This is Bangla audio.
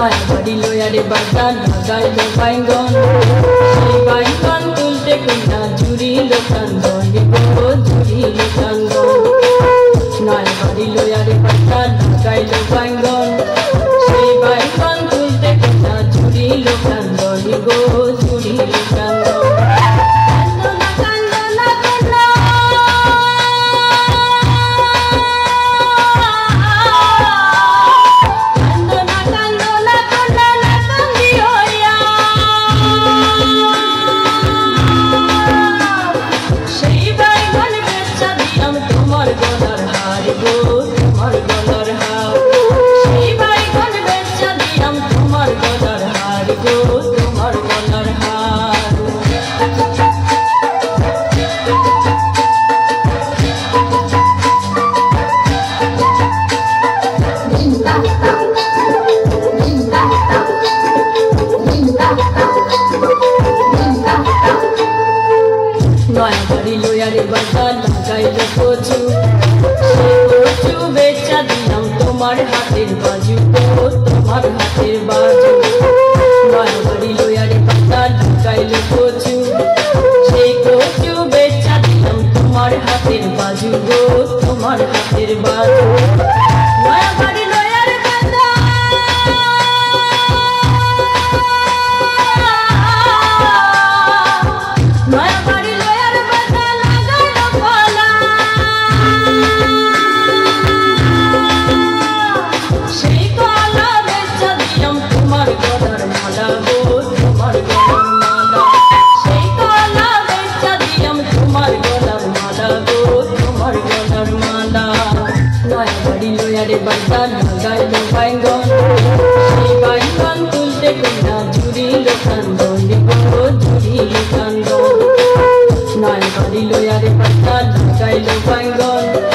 নয় বাড়ি লয়ারে বাজার লাগাইল বাইঙ্গন সেই বাইঙ্গন তুলতে কইনা জুড়িল কান্দন গো জুড়িল কান্দন নয় বাড়ি লয়ারে বাজার লাগাইল বাইঙ্গন সেই বাইঙ্গন তুলতে কইনা জুড়িল কান্দন গো জুড়িল কান্দন নয় বাড়ি লয়ারে বাজার লাগাইল কচু কচু বেচা দিলাম তোমার হাতের বাজু তোমার হাতের বাজু নয় বাড়ি লয়ারে বাজার লাগাইল কচু সেই কচু বেচা দিলাম তোমার হাতের বাজু গো তোমার হাতের বাজু নয় বাড়ি লয়ারে বাজার লাগাইল বাইঙ্গন সেই বাইঙ্গন তুলতে কইনা জুড়িল কান্দন গো জুড়িল কান্দন নয় বাড়ি লয়ারে বাজার লাগাইল বাইঙ্গন